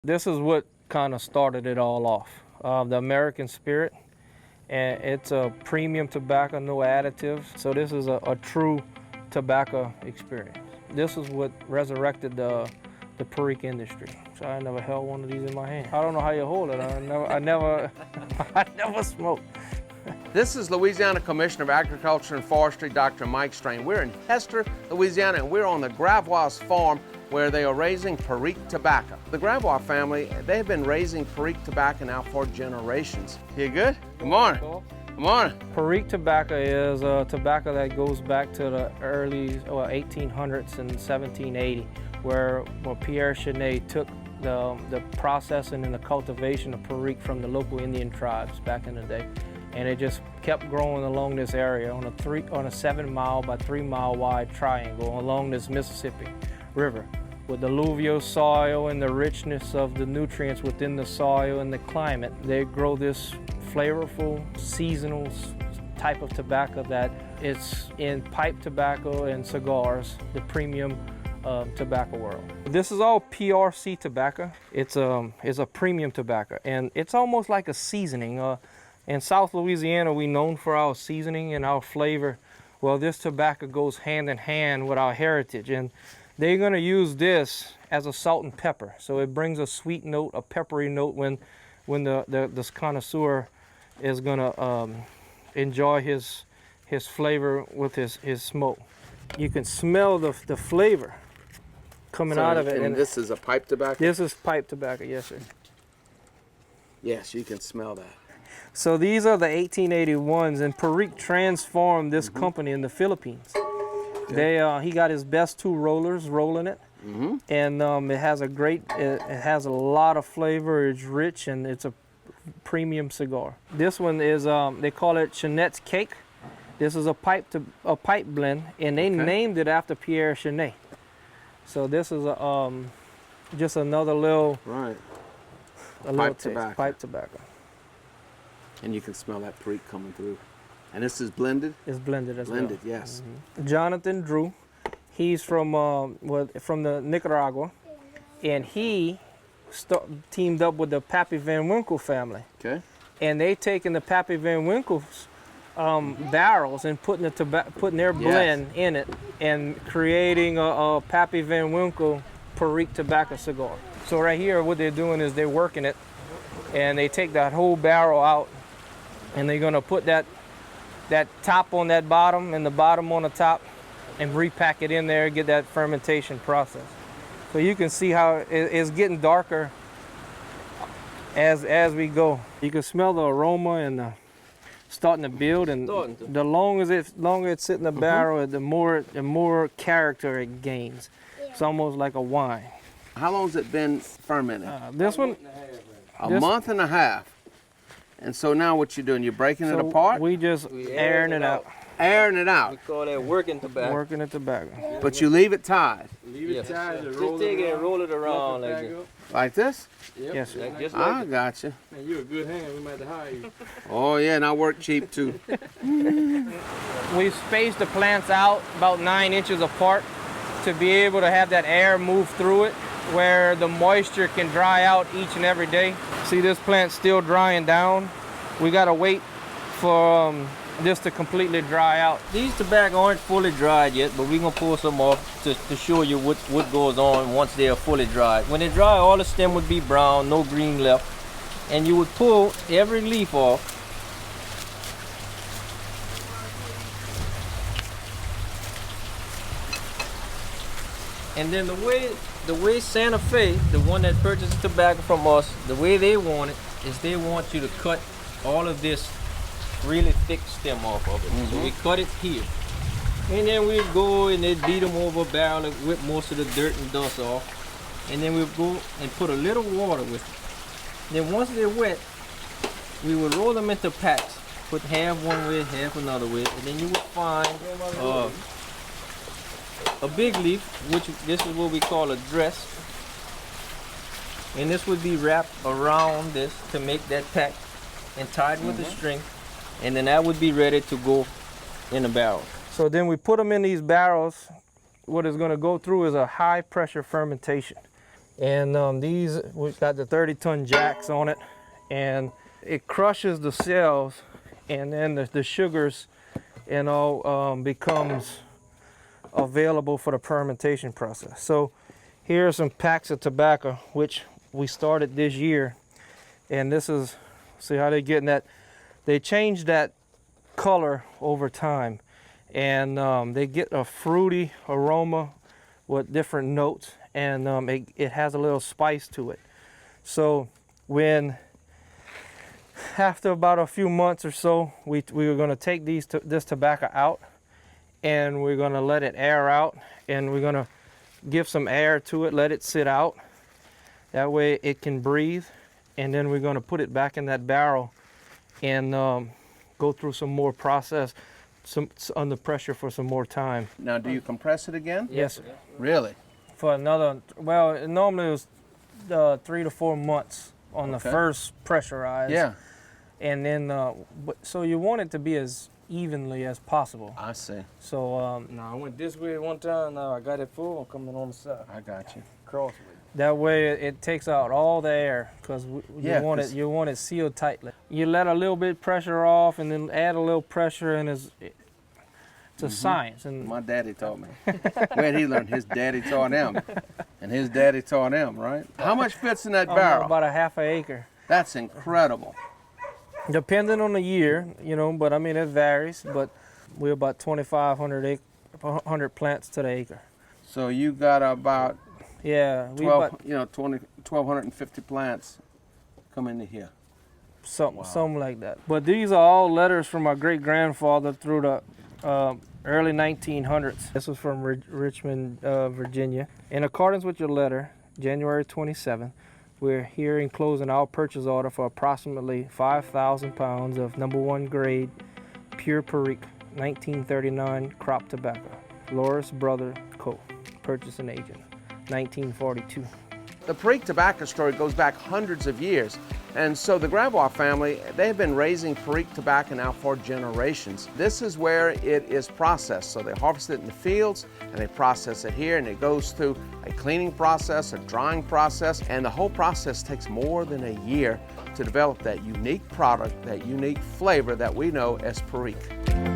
This is what kind of started it all off. The American Spirit, and it's a premium tobacco, no additives. So this is a true tobacco experience. This is what resurrected the Perique industry. So I never held one of these in my hand. I don't know how you hold it. I never smoked. This is Louisiana Commissioner of Agriculture and Forestry, Dr. Mike Strain. We're in Hester, Louisiana, and we're on the Gravois farm where they are raising Perique tobacco. The Gravois family, they've been raising Perique tobacco now for generations. You good? Good morning. Good morning. Perique tobacco is a tobacco that goes back to the early 1800s and 1780, where Pierre Chenet took the processing and the cultivation of Perique from the local Indian tribes back in the day. And it just kept growing along this area on a 7 mile by 3 mile wide triangle along this Mississippi River. With the alluvial soil and the richness of the nutrients within the soil and the climate, they grow this flavorful, seasonal type of tobacco that it's in pipe tobacco and cigars, the premium tobacco world. This is all PRC tobacco. It's a premium tobacco, and it's almost like a seasoning. In South Louisiana, we're known for our seasoning and our flavor. Well, this tobacco goes hand in hand with our heritage, and they're going to use this as a salt and pepper. So it brings a sweet note, a peppery note when this connoisseur is going to enjoy his flavor with his smoke. You can smell the flavor coming out of it. And this is a pipe tobacco? This is pipe tobacco, yes, sir. Yes, you can smell that. So these are the 1881s, and Perique transformed this company in the Philippines. Okay. He got his best 2 rollers rolling it, and it has a lot of flavor. It's rich, and it's a premium cigar. This one is they call it Chenet's Cake. This is a pipe blend, and they named it after Pierre Chenet. So this is just another little pipe tobacco. Pipe tobacco. And you can smell that Perique coming through. And this is blended? It's blended as well. Blended, yes. Jonathan Drew, he's from the Nicaragua, and he teamed up with the Pappy Van Winkle family. Okay. And they taken the Pappy Van Winkle's barrels and putting their blend in it and creating a Pappy Van Winkle Perique tobacco cigar. So right here, what they're doing is they're working it, and they take that whole barrel out, and they're gonna put that top on that bottom and the bottom on the top and repack it in there, get that fermentation process. So you can see how it's getting darker as we go. You can smell the aroma and starting to build, and the longer it's sitting in the barrel, the more character it gains. It's almost like a wine. How long has it been fermented? This one, a month and a half. And so now what you're doing, you're breaking it apart? We just airing it out. Airing it out. We call that working tobacco. Working the tobacco. But you leave it tied? Leave it tied. Just take it and roll it around like this. Like this? Yep. Yes, sir. Just I like got you. Man, you're a good hand. We might have to hire you. Oh yeah, and I work cheap too. We spaced the plants out about 9 inches apart to be able to have that air move through it, where the moisture can dry out each and every day. See, this plant's still drying down. We gotta wait for this to completely dry out. These tobacco aren't fully dried yet, but we're gonna pull some off to show you what goes on once they are fully dried. When they dry, all the stem would be brown, no green left, and you would pull every leaf off. And then the way Santa Fe, the one that purchases tobacco from us, the way they want it is they want you to cut all of this really thick stem off of it. So we cut it here. And then we go and they beat them over a barrel and whip most of the dirt and dust off. And then we'll go and put a little water with it. Then once they're wet, we will roll them into packs. Put half one way, half another way. And then you will find a big leaf, which this is what we call a dress. And this would be wrapped around this to make that pack and tied with a string. And then that would be ready to go in a barrel. So then we put them in these barrels. What is going to go through is a high pressure fermentation. And these, we've got the 30-ton jacks on it, and it crushes the cells, and then the sugars and all becomes available for the fermentation process. So here are some packs of tobacco, which we started this year, and this is, see how they're getting that, they change that color over time, and they get a fruity aroma with different notes, and it has a little spice to it. So when, after about a few months or so, we were going to take this tobacco out, and we're going to let it air out, and we're going to give some air to it, let it sit out. That way it can breathe, and then we're going to put it back in that barrel and go through some more process, under pressure for some more time. Now, do you compress it again? Yes, sir. Really? For another, well, normally it was 3 to 4 months on the first pressurized. Yeah. And then, so you want it to be as evenly as possible. I see. So No, I went this way one time. Now I got it full. I'm coming on the side. I got you. Crossway. that way it takes out all the air, because you want it sealed tightly. You let a little bit pressure off, and then add a little pressure, and it's a science. And my daddy taught me. Where'd he learn? His daddy taught him, and his daddy taught him, right? How much fits in that barrel? About a half an acre. That's incredible. Depending on the year, but I mean it varies. But we're about 2,500 plants to the acre. So you got about 1,250 plants come into here. Something like that. But these are all letters from my great-grandfather through the early 1900s. This was from Richmond, Virginia. In accordance with your letter, January 27th, we're here enclosing our purchase order for approximately 5,000 pounds of #1 grade pure Perique 1939 crop tobacco. Loris Brother Co., purchasing agent, 1942. The Perique tobacco story goes back hundreds of years, and so the Gravois family, they have been raising Perique tobacco now for generations. This is where it is processed. So they harvest it in the fields, and they process it here, and it goes through a cleaning process, a drying process, and the whole process takes more than a year to develop that unique product, that unique flavor that we know as Perique.